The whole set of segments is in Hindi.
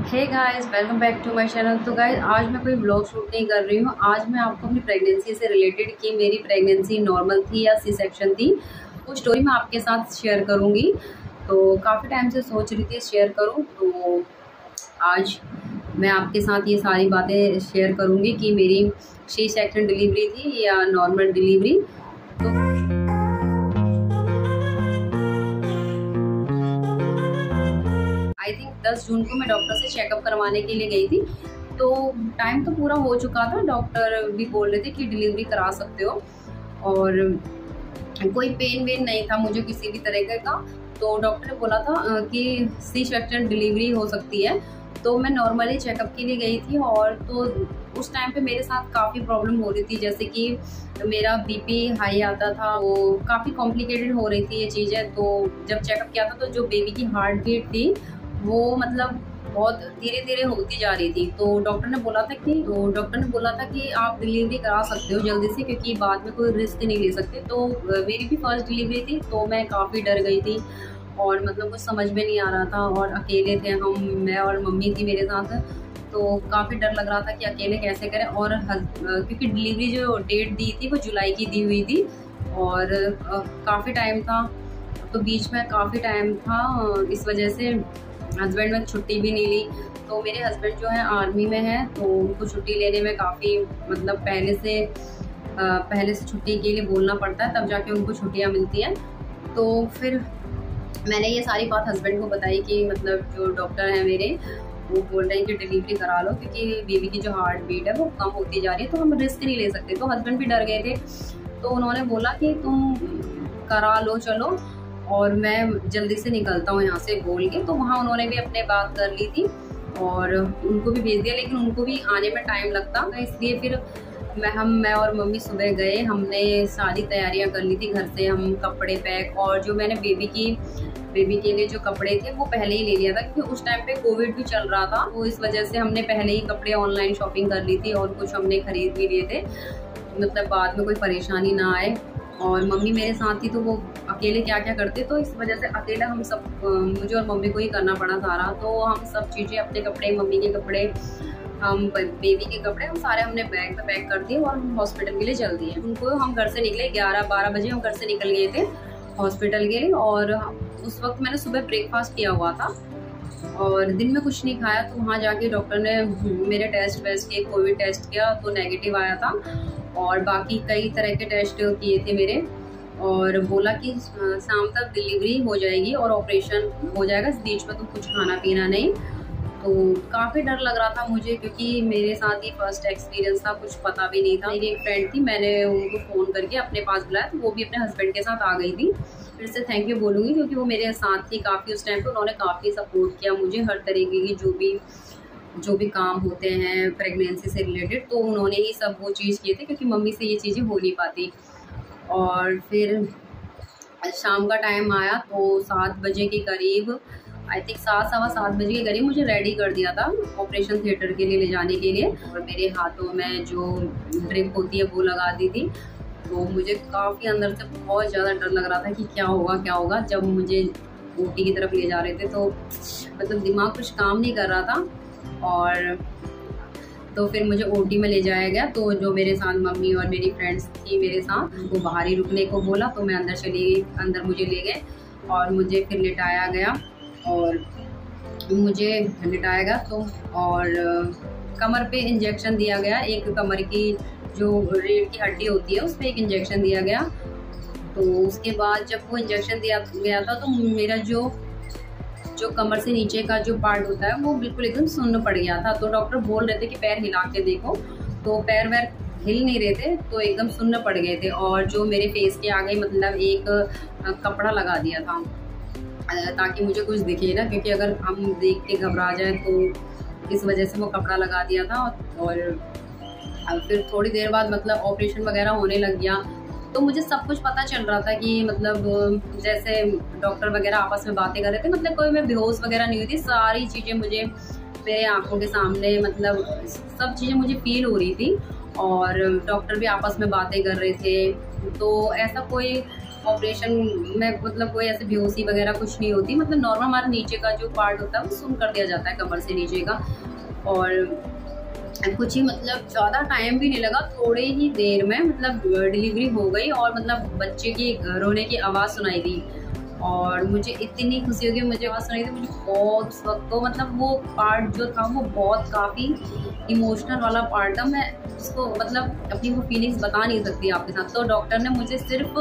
Hey guys, welcome back to my channel. तो गाइस, आज मैं कोई ब्लॉग शूट नहीं कर रही हूँ। आज मैं आपको अपनी प्रेगनेंसी से रिलेटेड कि मेरी प्रेगनेंसी नॉर्मल थी या सी सेक्शन थी, वो स्टोरी मैं आपके साथ शेयर करूँगी। तो काफ़ी टाइम से सोच रही थी शेयर करूँ, तो आज मैं आपके साथ ये सारी बातें शेयर करूँगी कि मेरी सी सेक्शन डिलीवरी थी या नॉर्मल डिलीवरी। तो आई थिंक 10 जून को मैं डॉक्टर से चेकअप करवाने के लिए गई थी। तो टाइम तो पूरा हो चुका था, डॉक्टर भी बोल रहे थे कि डिलीवरी करा सकते हो और कोई पेन वेन नहीं था मुझे किसी भी तरीके का। तो डॉक्टर ने बोला था कि सी सेक्शन डिलीवरी हो सकती है। तो मैं नॉर्मली चेकअप के लिए गई थी और तो उस टाइम पे मेरे साथ काफ़ी प्रॉब्लम हो रही थी, जैसे कि मेरा बीपी हाई आता था, वो काफ़ी कॉम्प्लिकेटेड हो रही थी ये चीज़ें। तो जब चेकअप किया था तो जो बेबी की हार्ट बीट थी वो मतलब बहुत धीरे धीरे होती जा रही थी। तो डॉक्टर ने बोला था कि आप डिलीवरी करा सकते हो जल्दी से, क्योंकि बाद में कोई रिस्क नहीं ले सकते। तो मेरी भी फर्स्ट डिलीवरी थी, तो मैं काफ़ी डर गई थी और मतलब कुछ समझ में नहीं आ रहा था और अकेले थे हम, मैं और मम्मी थी मेरे साथ। तो काफ़ी डर लग रहा था कि अकेले कैसे करें। और क्योंकि डिलीवरी जो डेट दी थी वो जुलाई की दी हुई थी और काफ़ी टाइम था, तो बीच में काफ़ी टाइम था, इस वजह से हस्बैंड ने छुट्टी भी नहीं ली। तो मेरे हस्बैंड जो है आर्मी में है, तो उनको छुट्टी लेने में काफ़ी मतलब पहले से छुट्टी के लिए बोलना पड़ता है, तब जाके उनको छुट्टियाँ मिलती हैं। तो फिर मैंने ये सारी बात हस्बैंड को बताई कि मतलब जो डॉक्टर हैं मेरे, वो बोल रहे हैं कि डिलीवरी करा लो क्योंकि बेबी की जो हार्ट बीट है वो कम होती जा रही है, तो हम रिस्क नहीं ले सकते। तो हस्बैंड भी डर गए थे, तो उन्होंने बोला कि तुम करा लो चलो और मैं जल्दी से निकलता हूँ यहाँ से बोल के। तो वहाँ उन्होंने भी अपने बात कर ली थी और उनको भी भेज दिया, लेकिन उनको भी आने में टाइम लगता, इसलिए फिर मैं और मम्मी सुबह गए। हमने सारी तैयारियाँ कर ली थी घर से, हम कपड़े पैक, और जो मैंने बेबी के लिए जो कपड़े थे वो पहले ही ले लिया था क्योंकि उस टाइम पे कोविड भी चल रहा था। तो इस वजह से हमने पहले ही कपड़े ऑनलाइन शॉपिंग कर ली थी और कुछ हमने खरीद भी लिए थे, मतलब बाद में कोई परेशानी ना आए। और मम्मी मेरे साथ थी, तो वो अकेले क्या क्या करते, तो इस वजह से अकेला हम सब मुझे और मम्मी को ही करना पड़ा सारा। तो हम सब चीज़ें, अपने कपड़े, मम्मी के कपड़े, हम बेबी के कपड़े, हम सारे हमने बैग में पैक कर दिए और हम हॉस्पिटल के लिए चल दिए। उनको हम घर से निकले 11-12 बजे हम घर से निकल गए थे हॉस्पिटल के लिए। और उस वक्त मैंने सुबह ब्रेकफास्ट किया हुआ था और दिन में कुछ नहीं खाया। तो वहाँ जाके डॉक्टर ने मेरे टेस्ट वेस्ट किए, कोविड टेस्ट किया तो नेगेटिव आया था और बाकी कई तरह के टेस्ट किए थे मेरे, और बोला कि शाम तक डिलीवरी हो जाएगी और ऑपरेशन हो जाएगा, इस बीच में तो कुछ खाना पीना नहीं। तो काफ़ी डर लग रहा था मुझे क्योंकि मेरे साथ ही फर्स्ट एक्सपीरियंस था, कुछ पता भी नहीं था। मेरी एक फ्रेंड थी, मैंने उनको फ़ोन करके अपने पास बुलाया, तो वो भी अपने हस्बैंड के साथ आ गई थी। फिर से थैंक यू बोलूँगी क्योंकि वो मेरे साथ थी काफ़ी उस टाइम पर, उन्होंने काफ़ी सपोर्ट किया मुझे हर तरीके की, जो भी काम होते हैं प्रेगनेंसी से रिलेटेड, तो उन्होंने ही सब वो चीज़ किए थे क्योंकि मम्मी से ये चीज़ें हो नहीं पाती। और फिर शाम का टाइम आया तो 7 बजे के करीब, आई थिंक 7-7:15 बजे के करीब मुझे रेडी कर दिया था ऑपरेशन थिएटर के लिए ले जाने के लिए, और मेरे हाथों में जो ड्रिप होती है वो लगा दी थी। तो मुझे काफ़ी अंदर से बहुत ज़्यादा डर लग रहा था कि क्या होगा। जब मुझे ओटी की तरफ ले जा रहे थे तो मतलब दिमाग कुछ काम नहीं कर रहा था। और तो फिर मुझे ओटी में ले जाया गया। तो जो मेरे साथ मम्मी और मेरी फ्रेंड्स थी मेरे साथ, उनको बाहर ही रुकने को बोला, तो मैं अंदर चली गई। अंदर मुझे ले गए और मुझे फिर लिटाया गया तो और कमर पे इंजेक्शन दिया गया, एक कमर की जो रीढ़ की हड्डी होती है उस पर एक इंजेक्शन दिया गया। तो उसके बाद जब वो इंजेक्शन दिया गया था तो मेरा जो कमर से नीचे का जो पार्ट होता है वो बिल्कुल एकदम सुन्न पड़ गया था। तो डॉक्टर बोल रहे थे कि पैर हिला के देखो, तो पैर वैर हिल नहीं रहे थे, तो एकदम सुन्न पड़ गए थे। और जो मेरे फेस के आगे मतलब एक कपड़ा लगा दिया था ताकि मुझे कुछ दिखे ना, क्योंकि अगर हम देख के घबरा जाए तो इस वजह से वो कपड़ा लगा दिया था। और फिर थोड़ी देर बाद मतलब ऑपरेशन वगैरह होने लग गया, तो मुझे सब कुछ पता चल रहा था कि मतलब जैसे डॉक्टर वगैरह आपस में बातें कर रहे थे, मतलब कोई मैं बेहोश वगैरह नहीं हुई थी। सारी चीज़ें मुझे मेरे आंखों के सामने, मतलब सब चीज़ें मुझे फील हो रही थी और डॉक्टर भी आपस में बातें कर रहे थे। तो ऐसा कोई ऑपरेशन में मतलब कोई ऐसे बेहोशी वगैरह कुछ नहीं होती, मतलब नॉर्मल हमारा नीचे का जो पार्ट होता है वो सुन कर दिया जाता है कमर से नीचे का। और कुछ ही मतलब ज़्यादा टाइम भी नहीं लगा, थोड़े ही देर में मतलब डिलीवरी हो गई और मतलब बच्चे की रोने की आवाज़ सुनाई दी और मुझे इतनी खुशी होगी, मुझे आवाज़ सुनाई थी। मुझे बहुत उस वक्त तो मतलब वो पार्ट जो था वो बहुत काफ़ी इमोशनल वाला पार्ट था। मैं उसको मतलब अपनी वो फीलिंग्स बता नहीं सकती आपके साथ। तो डॉक्टर ने मुझे सिर्फ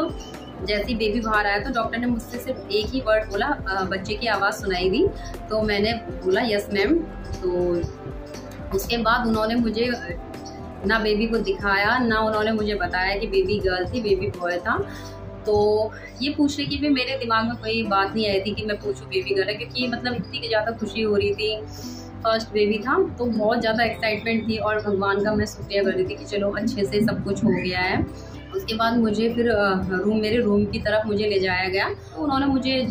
जैसे ही बेबी बाहर आया तो डॉक्टर ने मुझसे सिर्फ एक ही वर्ड बोला, बच्चे की आवाज़ सुनाई दी। तो मैंने बोला यस मैम। तो उसके बाद उन्होंने मुझे ना बेबी को दिखाया, ना उन्होंने मुझे बताया कि बेबी गर्ल थी बेबी बॉय था। तो ये पूछने की भी मेरे दिमाग में कोई बात नहीं आई थी कि मैं पूछूं बेबी गर्ल है, क्योंकि मतलब इतनी ज़्यादा खुशी हो रही थी, फर्स्ट बेबी था तो बहुत ज़्यादा एक्साइटमेंट थी और भगवान का मैं शुक्रिया कर रही थी कि चलो अच्छे से सब कुछ हो गया है। उसके बाद मुझे फिर मेरे रूम की तरफ मुझे ले जाया गया। तो उन्होंने मुझे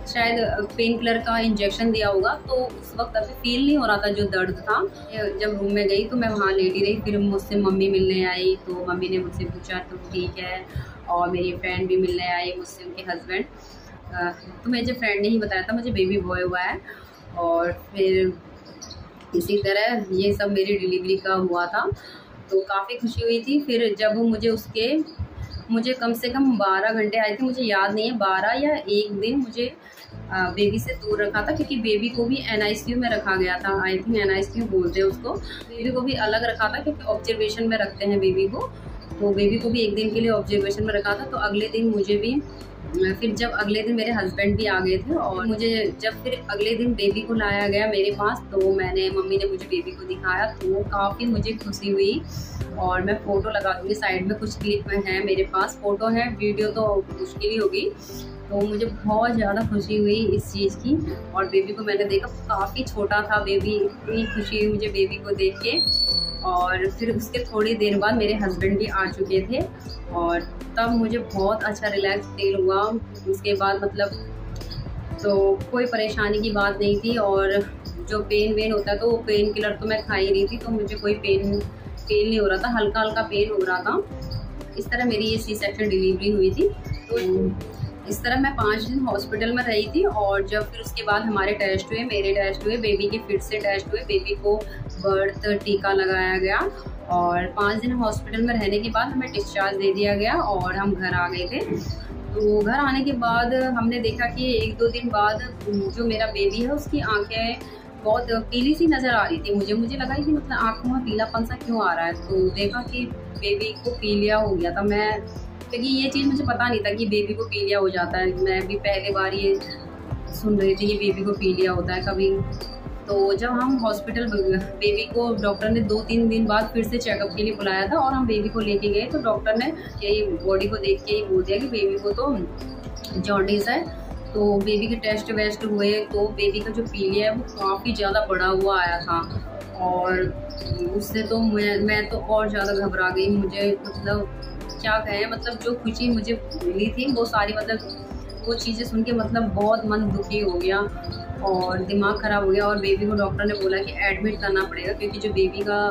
शायद पेन किलर का इंजेक्शन दिया होगा, तो उस वक्त अभी फील नहीं हो रहा था जो दर्द था। जब रूम में गई तो मैं वहाँ लेटी रही, फिर मुझसे मम्मी मिलने आई। तो मम्मी ने मुझसे पूछा तुम ठीक है, और मेरी फ्रेंड भी मिलने आई मुझसे, उनके हस्बैंड। तो मुझे फ्रेंड ने ही बताया था मुझे बेबी बॉय हुआ है। और फिर इसी तरह ये सब मेरी डिलीवरी का हुआ था, तो काफ़ी खुशी हुई थी। फिर जब मुझे कम से कम 12 घंटे आई थी, मुझे याद नहीं है 12 या 1 दिन मुझे बेबी से दूर रखा था, क्योंकि बेबी को भी NICU में रखा गया था। आई थिंक NICU बोलते हैं उसको। बेबी को भी अलग रखा था क्योंकि ऑब्जर्वेशन में रखते हैं बेबी को। तो बेबी को भी 1 दिन के लिए ऑब्जर्वेशन में रखा था। तो अगले दिन मुझे भी फिर जब अगले दिन मेरे हस्बैंड भी आ गए थे और मुझे जब फिर अगले दिन बेबी को लाया गया मेरे पास, तो मम्मी ने मुझे बेबी को दिखाया, तो काफ़ी मुझे खुशी हुई। और मैं फ़ोटो लगा दूँगी साइड में, कुछ क्लिप में है मेरे पास, फ़ोटो है, वीडियो तो मुश्किल ही होगी। तो मुझे बहुत ज़्यादा खुशी हुई इस चीज़ की। और बेबी को मैंने देखा, काफ़ी छोटा था बेबी, इतनी खुशी हुई मुझे बेबी को देख के। और फिर उसके थोड़ी देर बाद मेरे हस्बैंड भी आ चुके थे और तब मुझे बहुत अच्छा रिलैक्स फील हुआ। उसके बाद मतलब तो कोई परेशानी की बात नहीं थी। और जो पेन वेन होता है तो वो पेन किलर तो मैं खा ही रही थी, तो मुझे कोई पेन नहीं हो रहा था, हल्का हल्का पेन हो रहा था। इस तरह मेरी ये C-सेक्शन डिलीवरी हुई थी। तो इस तरह मैं 5 दिन हॉस्पिटल में रही थी। और जब फिर उसके बाद हमारे टेस्ट हुए, मेरे टेस्ट हुए, बेबी के फिर से टेस्ट हुए, बेबी को बर्थ टीका लगाया गया। और 5 दिन हॉस्पिटल में रहने के बाद हमें डिस्चार्ज दे दिया गया और हम घर आ गए थे। तो घर आने के बाद हमने देखा कि 1-2 दिन बाद जो मेरा बेबी है उसकी आँखें बहुत पीली सी नज़र आ रही थी। मुझे लगा कि मतलब आँखों में पीलापन सा क्यों आ रहा है। तो देखा कि बेबी को पीलिया हो गया था। क्योंकि ये चीज़ मुझे पता नहीं था कि बेबी को पीलिया हो जाता है। मैं भी पहली बार ये सुन रही थी कि बेबी को पीलिया होता है कभी। तो जब हम हॉस्पिटल बेबी को डॉक्टर ने 2-3 दिन बाद फिर से चेकअप के लिए बुलाया था और हम बेबी को लेके गए, तो डॉक्टर ने यही बॉडी को देख के ही बोल दिया कि बेबी को तो जॉन्डिस है। तो बेबी के टेस्ट वेस्ट हुए तो बेबी का जो पीलिया है वो काफ़ी ज़्यादा बढ़ा हुआ आया था। और उससे तो मैं तो और ज़्यादा घबरा गई। मुझे मतलब क्या कहें, मतलब जो खुशी मुझे मिली थी वो सारी मतलब वो चीज़ें सुन के मतलब बहुत मन दुखी हो गया और दिमाग ख़राब हो गया। और बेबी को डॉक्टर ने बोला कि एडमिट करना पड़ेगा, क्योंकि जो बेबी का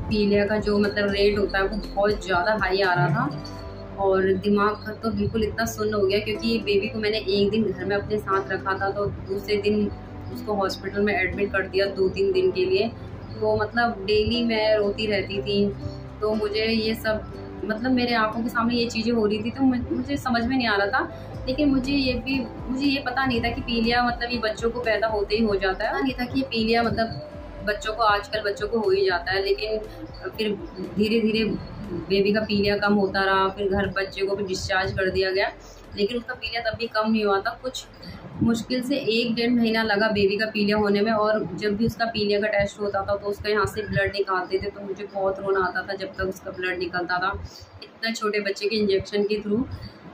पीलिया का जो मतलब रेट होता है वो बहुत ज़्यादा हाई आ रहा था। और दिमाग तो बिल्कुल इतना सुन्न हो गया, क्योंकि बेबी को मैंने 1 दिन घर में अपने साथ रखा था, तो दूसरे दिन उसको हॉस्पिटल में एडमिट कर दिया 2-3 दिन के लिए। तो मतलब डेली मैं रोती रहती थी। तो मुझे ये सब मतलब मेरे आंखों के सामने ये चीज़ें हो रही थी, तो मुझे समझ में नहीं आ रहा था। लेकिन मुझे ये पता नहीं था कि पीलिया मतलब ये बच्चों को पैदा होते ही हो जाता है। नहीं था कि ये पीलिया मतलब आजकल बच्चों को हो ही जाता है। लेकिन फिर धीरे धीरे बेबी का पीलिया कम होता रहा, फिर घर बच्चे को भी डिस्चार्ज कर दिया गया, लेकिन उसका पीलिया तब भी कम नहीं हुआ था। कुछ मुश्किल से 1-1.5 महीना लगा बेबी का पीलिया होने में। और जब भी उसका पीलिया का टेस्ट होता था तो उसका यहाँ से ब्लड निकालते थे, तो मुझे बहुत रोना आता था जब तक उसका ब्लड निकलता था। इतना छोटे बच्चे के इंजेक्शन के थ्रू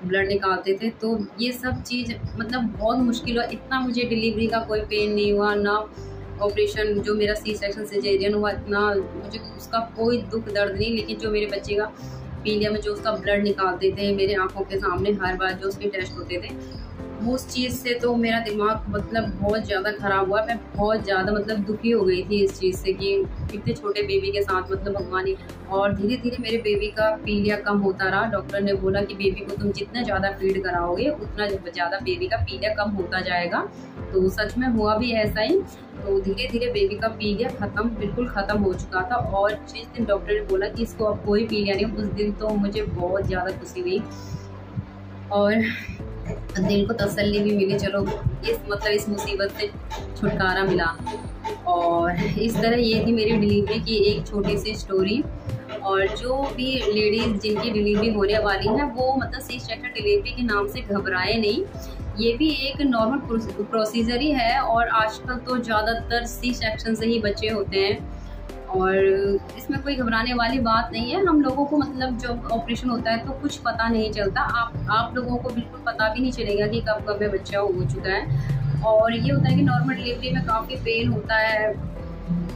ब्लड निकालते थे। तो ये सब चीज़ मतलब बहुत मुश्किल हुआ। इतना मुझे डिलीवरी का कोई पेन नहीं हुआ, ना ऑपरेशन जो मेरा C-सेक्शन सिजेरियन हुआ इतना मुझे उसका कोई दुख दर्द नहीं। लेकिन जो मेरे बच्चे का पीलिया में जो उसका ब्लड निकालते थे मेरे आंखों के सामने हर बार जो उसके टेस्ट होते थे, उस चीज़ से तो मेरा दिमाग मतलब बहुत ज़्यादा ख़राब हुआ। मैं बहुत ज़्यादा मतलब दुखी हो गई थी इस चीज़ से कि इतने छोटे बेबी के साथ मतलब भगवान। और धीरे धीरे मेरे बेबी का पीलिया कम होता रहा। डॉक्टर ने बोला कि बेबी को तुम जितना ज़्यादा फीड कराओगे उतना ज़्यादा बेबी का पीलिया कम होता जाएगा। तो सच में हुआ भी ऐसा ही। तो धीरे धीरे बेबी का पीलिया बिल्कुल ख़त्म हो चुका था। और जिस दिन डॉक्टर ने बोला कि इसको अब कोई पीलिया नहीं, उस दिन तो मुझे बहुत ज़्यादा खुशी हुई और दिल को तसल्ली भी मिली, चलो इस मुसीबत से छुटकारा मिला। और इस तरह ये थी मेरी डिलीवरी की एक छोटी सी स्टोरी। और जो भी लेडीज़ जिनकी डिलीवरी होने वाली है वो मतलब सी सेक्शन डिलीवरी के नाम से घबराए नहीं। ये भी एक नॉर्मल प्रोसीजर ही है और आजकल तो ज़्यादातर सी सेक्शन से ही बच्चे होते हैं और इसमें कोई घबराने वाली बात नहीं है। हम लोगों को मतलब जब ऑपरेशन होता है तो कुछ पता नहीं चलता। आप लोगों को बिल्कुल पता भी नहीं चलेगा कि कब में बच्चा हो चुका है। और ये होता है कि नॉर्मल डिलीवरी में काफ़ी पेन होता है।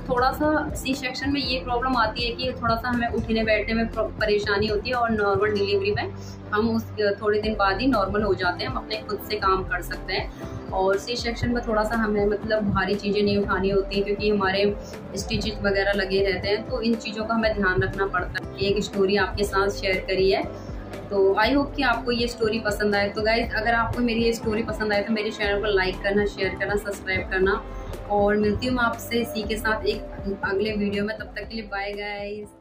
थोड़ा सा सी सेक्शन में ये प्रॉब्लम आती है कि थोड़ा सा हमें उठने बैठने में परेशानी होती है। और नॉर्मल डिलीवरी में हम उस थोड़े दिन बाद ही नॉर्मल हो जाते हैं, हम अपने खुद से काम कर सकते हैं। और सी सेक्शन में थोड़ा सा हमें मतलब भारी चीज़ें नहीं उठानी होती क्योंकि हमारे स्टिचेस वगैरह लगे रहते हैं, तो इन चीज़ों का हमें ध्यान रखना पड़ता है। एक स्टोरी आपके साथ शेयर करी है, तो आई होप कि आपको ये स्टोरी पसंद आए। तो गाइज अगर आपको मेरी ये स्टोरी पसंद आए तो मेरे चैनल को लाइक करना, शेयर करना, सब्सक्राइब करना। और मिलती हूँ मैं आपसे इसी के साथ एक अगले वीडियो में। तब तक के लिए बाय गाइज।